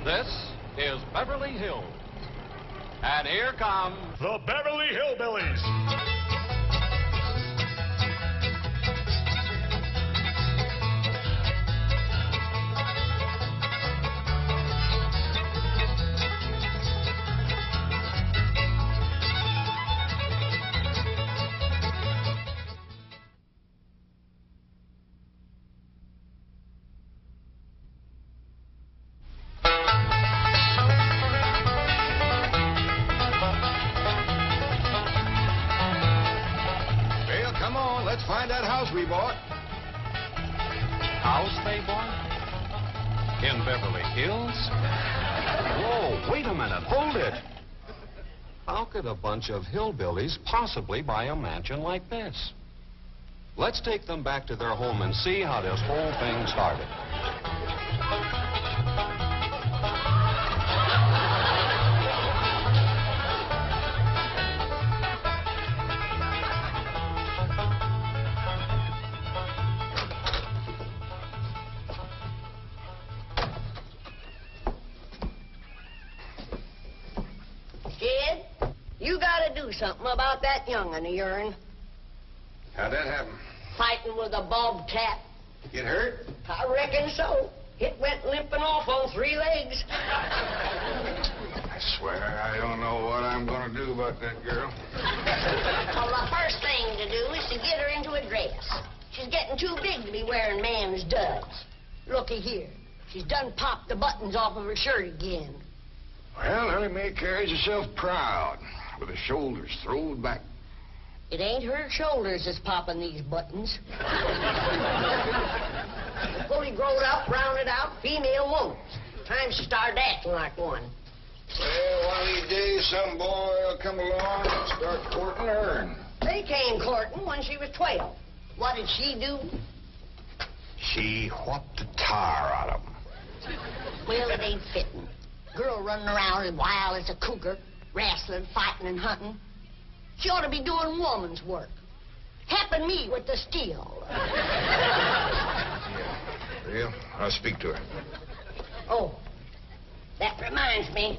This is Beverly Hills. And here come the Beverly Hillbillies. Let's find that house we bought. House they bought? In Beverly Hills? Whoa, wait a minute. Hold it. How could a bunch of hillbillies possibly buy a mansion like this? Let's take them back to their home and see how this whole thing started. Kid, you gotta do something about that young'un of yourn. How'd that happen? Fighting with a bobcat. Get hurt? I reckon so. It went limping off on 3 legs. I swear I don't know what I'm gonna do about that girl. Well, the first thing to do is to get her into a dress. She's getting too big to be wearing man's duds. Looky here. She's done popped the buttons off of her shirt again. Well, Ellie Mae carries herself proud, with her shoulders throwed back. It ain't her shoulders that's popping these buttons. Fully growed up, rounded out, female woman. Time she started acting like one. Well, one of these days, some boy will come along and start courting her. They came courting when she was 12. What did she do? She whopped the tar out of them. Well, it ain't fitting. Girl running around as wild as a cougar, wrestling, fighting, and hunting. She ought to be doing woman's work. Helping me with the steel. Well, I'll speak to her. Oh, that reminds me.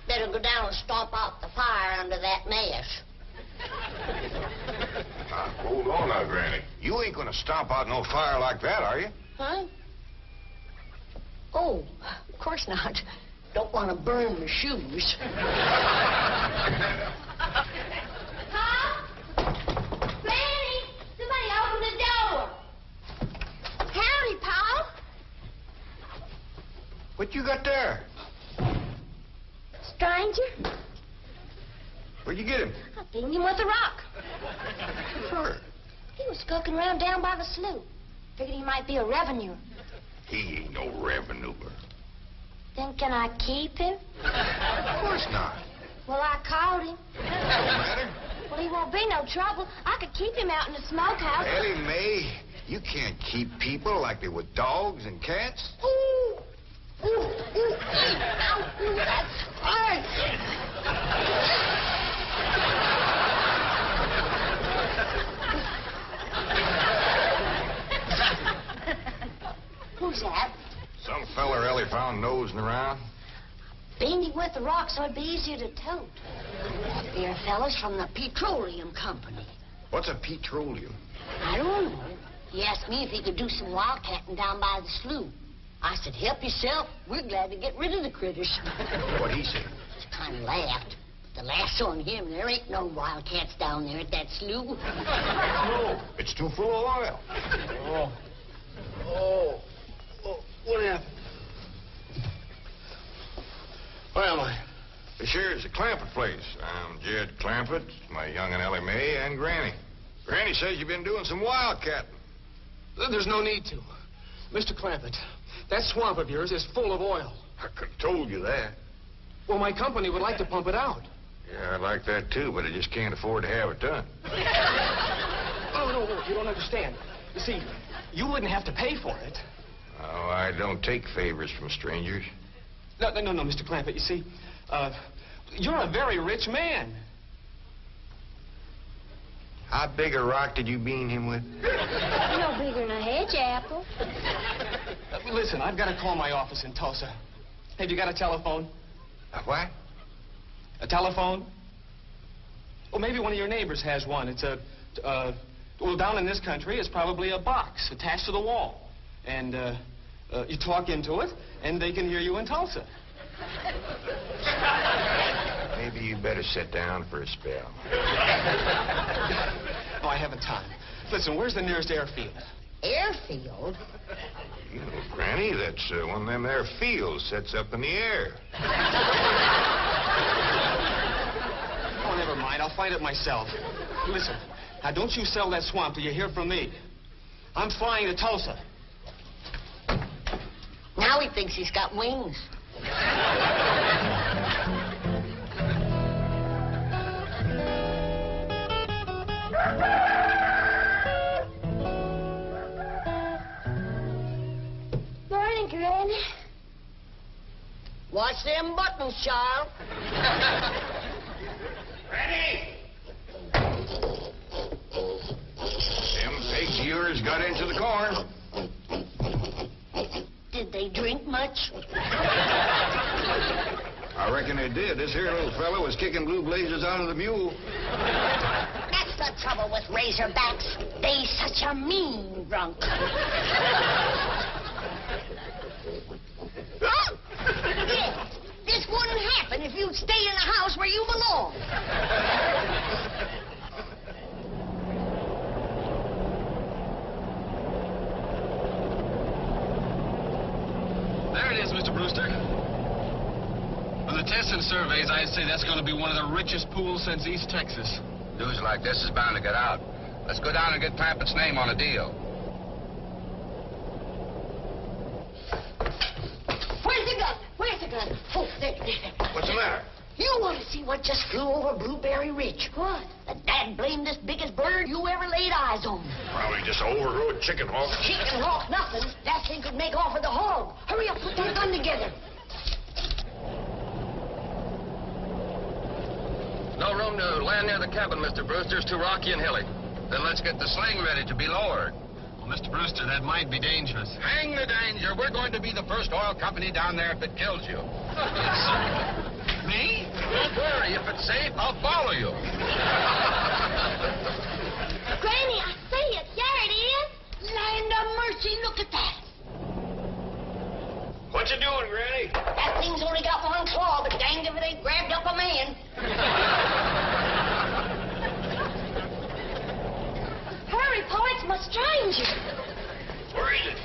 Better go down and stomp out the fire under that mess. Hold on now, Granny. You ain't gonna stomp out no fire like that, are you? Huh? Oh, of course not. Don't want to burn my shoes. Paul? Granny! Somebody open the door. Howdy, Paul. What you got there? Stranger? Where'd you get him? I beat him with a rock. Sure. He was skulking around down by the slough. Figured he might be a revenue. He ain't no revenue. Then can I keep him? Of course not. Well, I caught him. What's the matter? Well, he won't be no trouble. I could keep him out in the smokehouse. Ellie Mae, you can't keep people like they were dogs and cats. Ooh. Ooh, ooh, ow, ooh, that's hard. Who's that? Some feller Ellie found nosing around. Beaned him with the rock so it'd be easier to tote. They're fellas from the petroleum company. What's a petroleum? I don't know. He asked me if he could do some wildcatting down by the slough. I said, help yourself. We're glad to get rid of the critters. What'd he say? Just kind of laughed. The last on him, there ain't no wildcats down there at that slough. No, it's too full of oil. Oh, what happened? Where am I? This here's the Clampett place. I'm Jed Clampett, my young'un Ellie Mae, and Granny. Granny says you've been doing some wildcatting. There's no need to. Mr. Clampett, that swamp of yours is full of oil. I could have told you that. Well, my company would like to pump it out. Yeah, I'd like that too, but I just can't afford to have it done. No, you don't understand. You see, you wouldn't have to pay for it. Oh, I don't take favors from strangers. No, Mr. Clampett, you see, you're a very rich man. How big a rock did you bean him with? No bigger than a hedge apple. Listen, I've got to call my office in Tulsa. Have you got a telephone? A what? A telephone? Well, maybe one of your neighbors has one. It's well, down in this country, it's probably a box attached to the wall. And, you talk into it, and they can hear you in Tulsa. Maybe you better sit down for a spell. Oh, I haven't time. Listen, where's the nearest airfield? Airfield? You know, Granny, that's one of them there fields sets up in the air. Oh, never mind. I'll find it myself. Listen, now don't you sell that swamp till you hear from me. I'm flying to Tulsa. Now he thinks he's got wings. Morning, Granny. Watch them buttons, child. Granny! Them pigs of yours got into the corn. Did they drink much? I reckon they did. This here little fellow was kicking blue blazes out of the mule. That's the trouble with razorbacks. They such a mean drunk. Yeah, this wouldn't happen if you'd stay in the house where you belong. There it is, Mr. Brewster. From the tests and surveys, I'd say that's going to be one of the richest pools since East Texas. News like this is bound to get out. Let's go down and get Clampetts' name on a deal. Where's the gun? Where's the gun? Oh, there. What's the matter? You want to see what just flew over Blueberry Ridge? What? The dad-blamedest biggest bird you ever laid eyes on. Probably just an overgrown chicken hawk. Chicken hawk, nothing. That thing could make off with a hog. Hurry up, put that gun together. No room to land near the cabin, Mr. Brewster. It's too rocky and hilly. Then let's get the sling ready to be lowered. Well, Mr. Brewster, that might be dangerous. Hang the danger. We're going to be the first oil company down there if it kills you. Yes, sir. Me? Don't worry. If it's safe, I'll follow you. Granny, I see it. There it is. Land of mercy, look at that. What you doing, Granny? That thing's only got one claw, but danged if it ain't grabbed up a man. Hurry, Paul, it's my stranger. Where is it?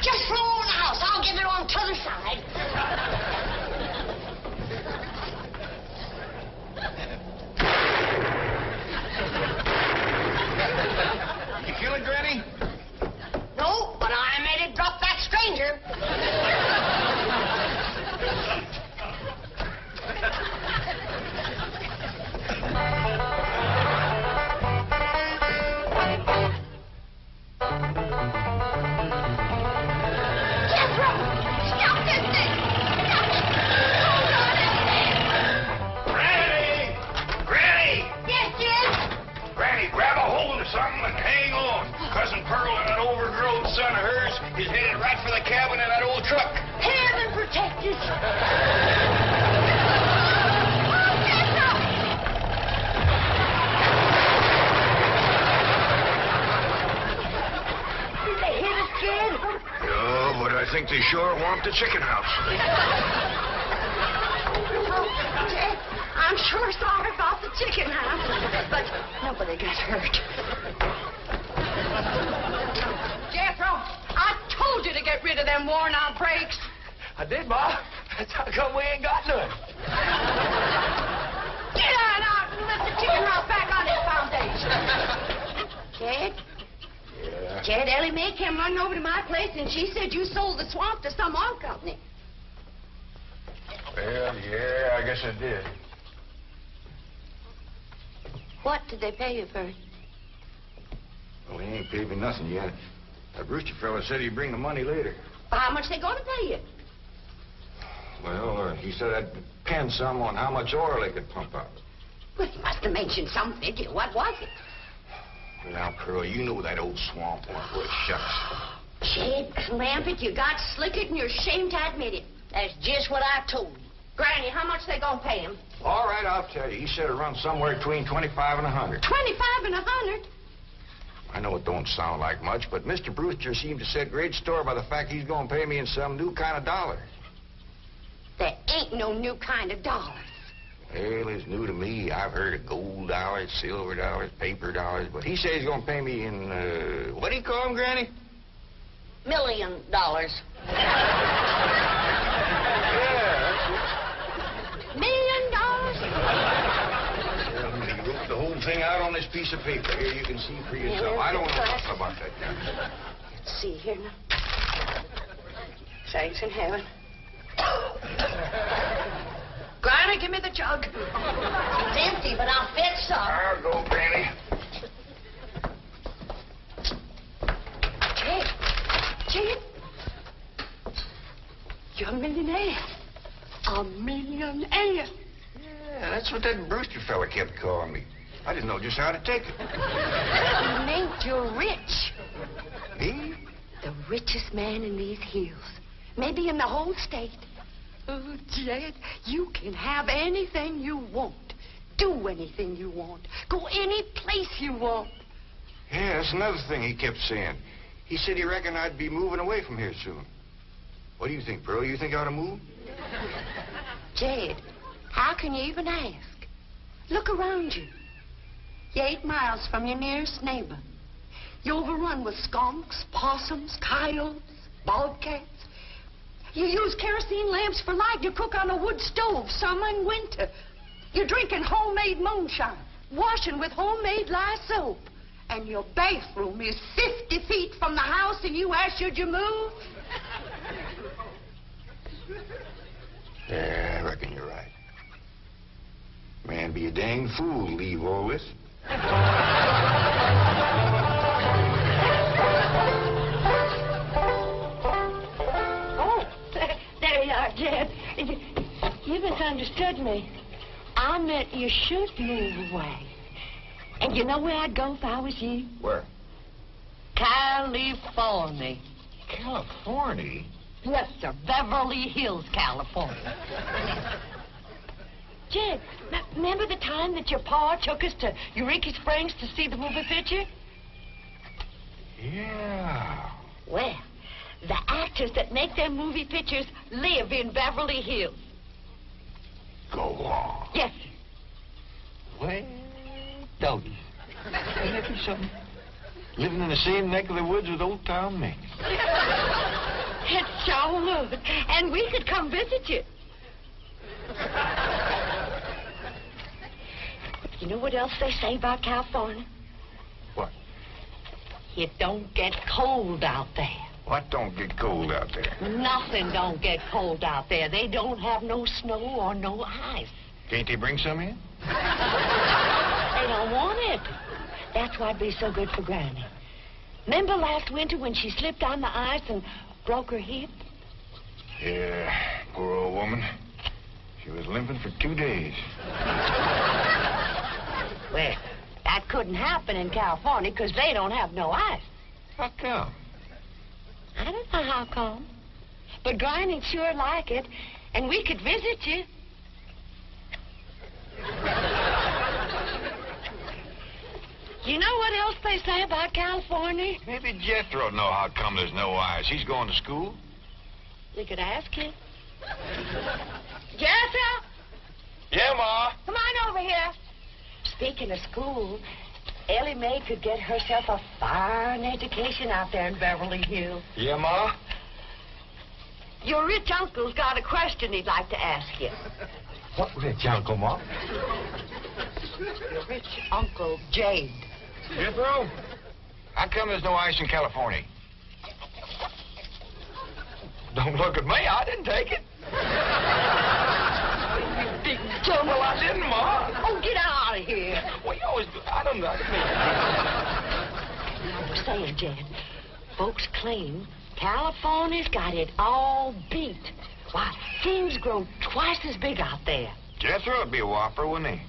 Just throw on the house. I'll get it on t'other side. You feel it, Granny? No, but I made it drop that stranger. Cousin Pearl and that overgrown son of hers is headed right for the cabin in that old truck. Heaven protect us. Did they hit us, kid? No, but I think they sure want the chicken house. Ted, I'm sure sorry about the chicken house, but nobody got hurt. Jethro, I told you to get rid of them worn-out brakes. I did, Ma. That's how come we ain't got none. Get on out and lift the chicken house back on its foundation. Ted? Yeah. Jed, Ellie Mae came running over to my place, and she said you sold the swamp to some oil company. Well, yeah, I guess I did. What did they pay you for it? Well, he ain't paid me nothing yet. That Brewster fella said he'd bring the money later. Well, how much they going to pay you? Well, he said I'd depend some on how much oil they could pump out. Well, he must have mentioned some figure. What was it? Now, Pearl, you know that old swamp wasn't worth shucks. Jed Clampett, you got slicker than you're ashamed to admit it. That's just what I told you. Granny, how much they gonna pay him? All right, I'll tell you. He said it runs somewhere between 25 and 100. 25 and 100? I know it don't sound like much, but Mr. Brewster seemed to set great store by the fact he's going to pay me in some new kind of dollar. There ain't no new kind of dollars. Well, it's new to me. I've heard of gold dollars, silver dollars, paper dollars, but he says he's going to pay me in, what do you call them, Granny? $1 million. Yeah, $1 million? He wrote the whole thing out on this piece of paper. Here, you can see for yourself. I don't know nothing about that guy. Let's see here now. Saints in heaven. Granny, give me the jug. It's empty, but I'll fetch some. I'll go, Granny. Jed, you're a millionaire. A millionaire. Yeah, that's what that Brewster fella kept calling me. I didn't know just how to take it. You meant you're rich. Me? The richest man in these hills. Maybe in the whole state. Oh, Jed, you can have anything you want. Do anything you want. Go any place you want. Yeah, that's another thing he kept saying. He said he reckoned I'd be moving away from here soon. What do you think, Pearl? You think I ought to move? Jed, how can you even ask? Look around you. You're 8 miles from your nearest neighbor. You're overrun with skunks, possums, coyotes, bobcats. You use kerosene lamps for light. You cook on a wood stove, summer and winter. You're drinking homemade moonshine, washing with homemade lye soap. And your bathroom is 50 feet from the house, and you ask, should you move? Yeah, I reckon you're right. Man, be a dang fool to leave all this. Oh, there you are, Jed. You misunderstood me. I meant you should move away. And you know where I'd go if I was you? Where? California. California? Yes, sir. Beverly Hills, California. Jed, remember the time that your pa took us to Eureka Springs to see the movie picture? Yeah. Well, the actors that make them movie pictures live in Beverly Hills. Go on. Yes, sir. Well, doggy. Ain't that be something? Living in the same neck of the woods with old Tom Mink. It sure would. And we could come visit you. You know what else they say about California? What? It don't get cold out there. What don't get cold out there? Nothing don't get cold out there. They don't have no snow or no ice. Can't they bring some in? They don't want it. That's why it'd be so good for Granny. Remember last winter when she slipped on the ice and broke her hip? Yeah, poor old woman. She was limping for 2 days. Well, that couldn't happen in California because they don't have no ice. How come? I don't know how come. But Granny'd sure like it, and we could visit you. You know what else they say about California? Maybe Jethro know how come there's no ice. He's going to school. We could ask him. Jethro? Yeah, Ma. Come on over here. Speaking of school, Ellie Mae could get herself a fine education out there in Beverly Hills. Yeah, Ma? Your rich uncle's got a question he'd like to ask you. What rich uncle, Ma? Your rich Uncle Jade. Jethro? How come there's no ice in California? Don't look at me. I didn't take it. You big dumble. Well, I didn't, Ma. Oh, get out of here. Well, you always do. I don't know. I was saying, Jed, folks claim California's got it all beat. Why, things grow twice as big out there. Jethro would be a whopper, wouldn't he?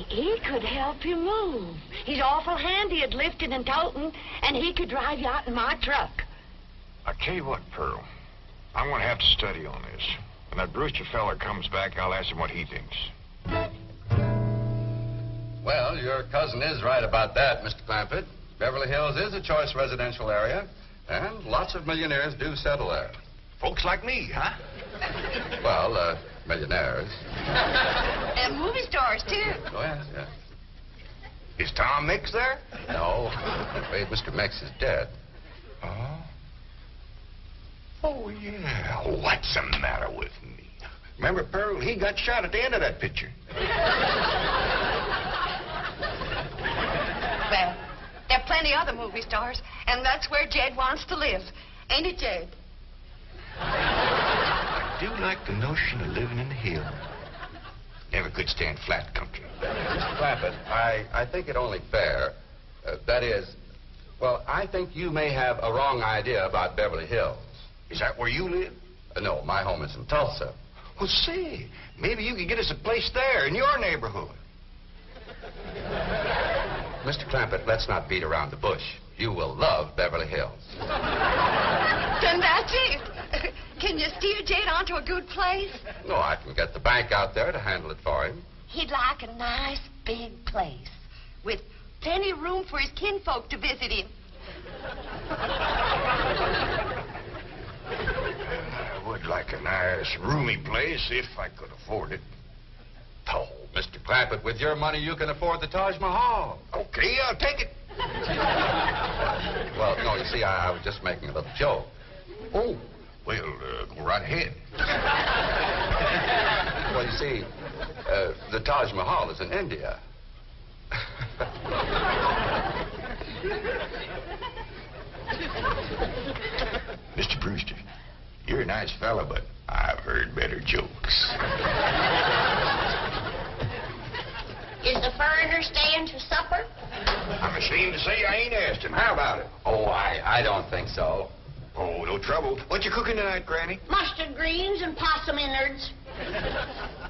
He could help you move. He's awful handy at lifting and toting, and he could drive you out in my truck. I'll tell you what, Pearl. I'm going to have to study on this. When that Brewster fella comes back, I'll ask him what he thinks. Well, your cousin is right about that, Mr. Clampett. Beverly Hills is a choice residential area, and lots of millionaires do settle there. Folks like me, huh? Well, millionaires. And movie stars, too. Oh, yes, yes. Is Tom Mix there? No, I'm afraid Mr. Mix is dead. Oh? Oh, yeah. What's the matter with me? Remember, Pearl, he got shot at the end of that picture. Well, there are plenty other movie stars, and that's where Jed wants to live. Ain't it, Jed? I do like the notion of living in the hills. Never could stand flat country. Mr. Clampett, I think it only fair. That is, well, I think you may have a wrong idea about Beverly Hills. Is that where you live? No, my home is in Tulsa. Well, say, maybe you could get us a place there in your neighborhood. Mr. Clampett, let's not beat around the bush. You will love Beverly Hills. Then that's it. Can you steer Jed onto a good place? No, I can get the bank out there to handle it for him. He'd like a nice big place with plenty of room for his kinfolk to visit him. I would like a nice, roomy place if I could afford it. Oh, Mr. Clampett, with your money, you can afford the Taj Mahal. Okay, I'll take it. Well, no, you see, I was just making a little joke. Oh, well, go right ahead. Well, you see, the Taj Mahal is in India. Mr. Brewster, you're a nice fella, but I've heard better jokes. Is the foreigner staying to supper? I'm ashamed to say I ain't asked him. How about it? Oh, I don't think so. Oh, no trouble. What you cooking tonight, Granny? Mustard greens and possum innards.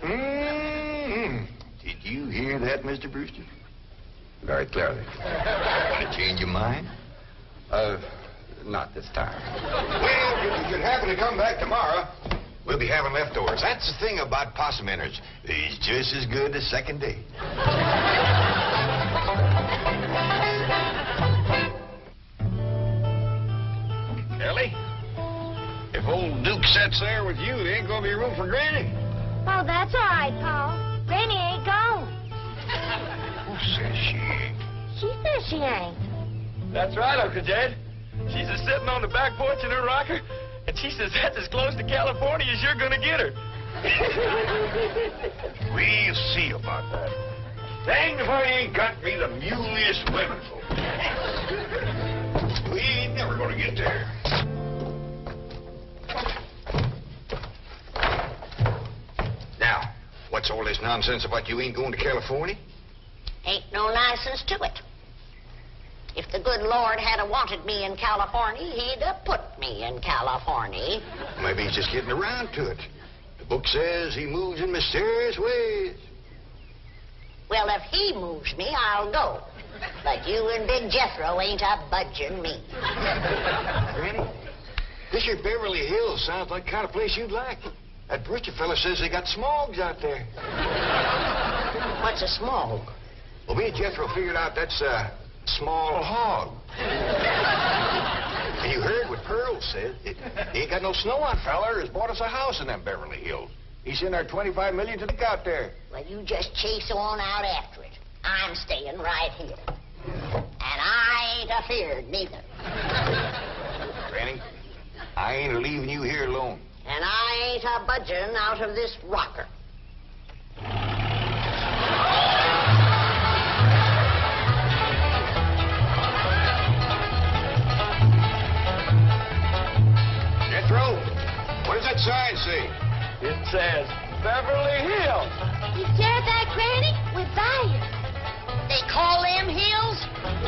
Mm-hmm. Did you hear that, Mr. Brewster? Very clearly. Want to change your mind? Not this time. Well, if you should happen to come back tomorrow, we'll be having leftovers. That's the thing about possum innards. They's just as good the second day. Ellie, if old Duke sits there with you, there ain't gonna be room for Granny. Oh, that's all right, Paul. Granny ain't gone. Who says she ain't? She says she ain't. That's right, Uncle Jed. She's just sitting on the back porch in her rocker, and she says that's as close to California as you're going to get her. We'll see about that. Dang if I ain't got me the muleyest women folk. We ain't never gonna get there. Now, what's all this nonsense about you ain't going to California? Ain't no nonsense to it. If the good Lord had wanted me in California, he'd have put me in California. Maybe he's just getting around to it. The book says he moves in mysterious ways. Well, if he moves me, I'll go. But you and Big Jethro ain't a budging me. Granny, this here Beverly Hills sounds like the kind of place you'd like. That Brewster fella says they got smogs out there. What's a smog? Well, me and Jethro figured out that's a small hog. And you heard what Pearl said. He ain't got no snow on, feller. Has bought us a house in them Beverly Hills. He's in our $25 million to look out there. Well, you just chase on out after it. I'm staying right here. And I ain't afeard neither. Granny, I ain't leaving you here alone. And I ain't a budging out of this rocker. Jethro, what does that sign say? It says Beverly Hills. You hear that, Granny? We're buying. They call them hills?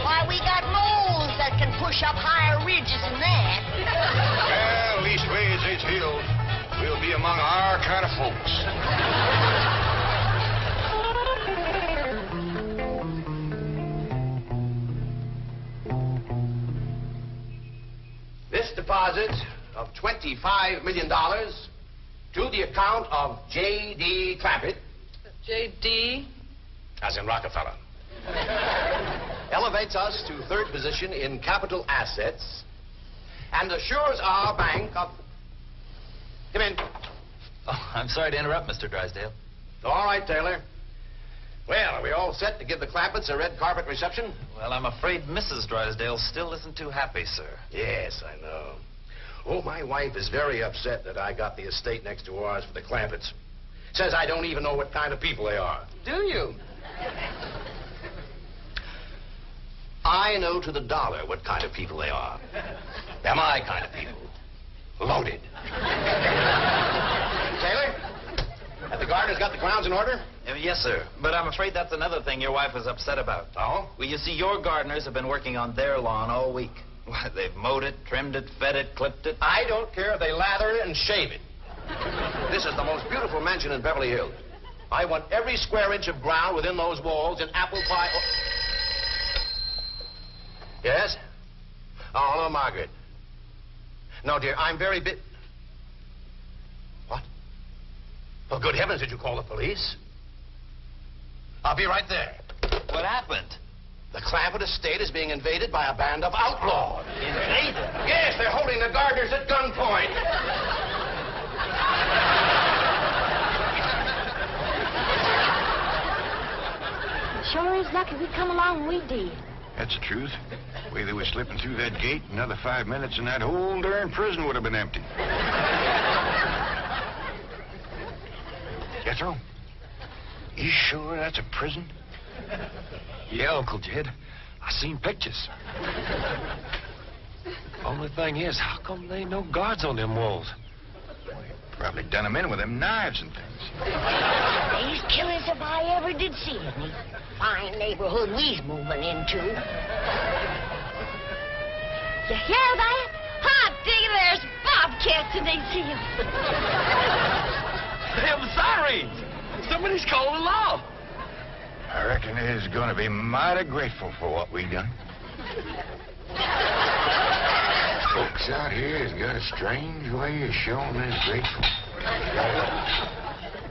Why, we got moles that can push up higher ridges than that. Well, leastways, it's hills. We'll be among our kind of folks. deposit of $25 million to the account of J.D. Clampett. J.D.? As in Rockefeller. Elevates us to third position in capital assets and assures our bank of... Come in. Oh, I'm sorry to interrupt, Mr. Drysdale. All right, Taylor. Well, are we all set to give the Clampetts a red carpet reception? Well, I'm afraid Mrs. Drysdale still isn't too happy, sir. Yes, I know. Oh, my wife is very upset that I got the estate next to ours for the Clampetts. Says I don't even know what kind of people they are. Do you? I know to the dollar what kind of people they are. They're my kind of people. Loaded. Taylor, have the gardeners got the grounds in order? Yes, sir. But I'm afraid that's another thing your wife was upset about. Oh? Well, you see, your gardeners have been working on their lawn all week. Why, they've mowed it, trimmed it, fed it, clipped it. I don't care if they lather it and shave it. This is the most beautiful mansion in Beverly Hills. I want every square inch of ground within those walls in apple pie... Yes? Oh, hello, Margaret. No, dear, I'm very What? For good heavens, did you call the police? I'll be right there. What happened? The Clampett estate is being invaded by a band of outlaws. Invaded? Yes, they're holding the gardeners at gunpoint. Sure is lucky we come along when we did. That's the truth. The way they were slipping through that gate, another 5 minutes and that whole darn prison would have been empty. Jethro, you sure that's a prison? Yeah, Uncle Jed. I seen pictures. Only thing is, how come there ain't no guards on them walls? Probably done them in with them knives and things. These killers if I ever did see any. Fine neighborhood we's moving into. You hear that? Hot diggity, there's bobcats and they see them. Them sirens! Somebody's calling the law. I reckon they's gonna be mighty grateful for what we done. Folks out here has got a strange way of showing they're grateful.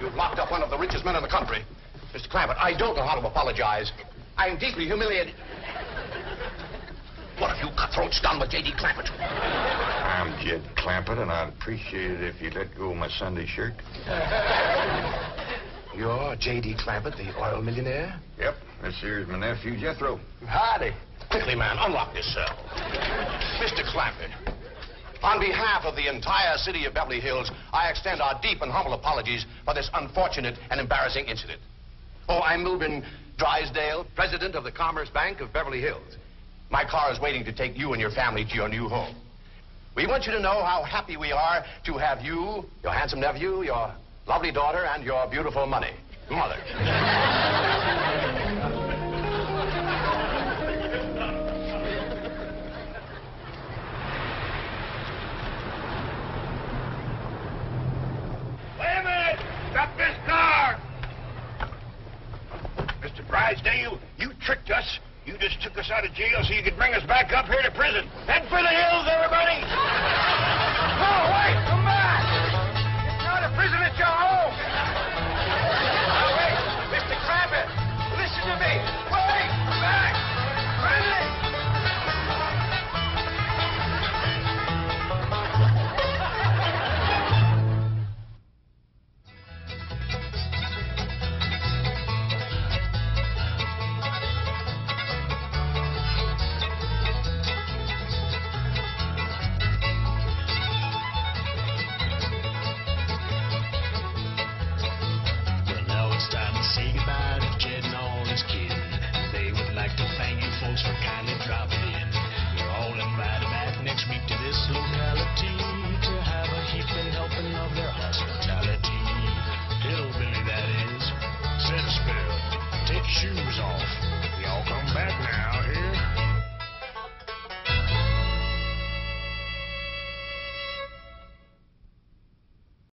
You've locked up one of the richest men in the country. Mr. Clampett, I don't know how to apologize. I'm deeply humiliated. What have you cutthroats done with J.D. Clampett? I'm Jed Clampett, and I'd appreciate it if you'd let go of my Sunday shirt. You're J.D. Clampett, the oil millionaire? Yep. This here's my nephew, Jethro. Howdy. Quickly, man, unlock this cell. Mr. Clampett, on behalf of the entire city of Beverly Hills, I extend our deep and humble apologies for this unfortunate and embarrassing incident. Oh, I'm Milburn Drysdale, president of the Commerce Bank of Beverly Hills. My car is waiting to take you and your family to your new home. We want you to know how happy we are to have you, your handsome nephew, your lovely daughter, and your beautiful money. Mother. Wait a minute! Stop this car! Mr. Drysdale, you tricked us. You just took us out of jail so you could bring us back up here to prison. Head for the hills, everybody! No, wait! Come back! It's not a prison, it's your home! Now, wait! Mr. Clampett, listen to me!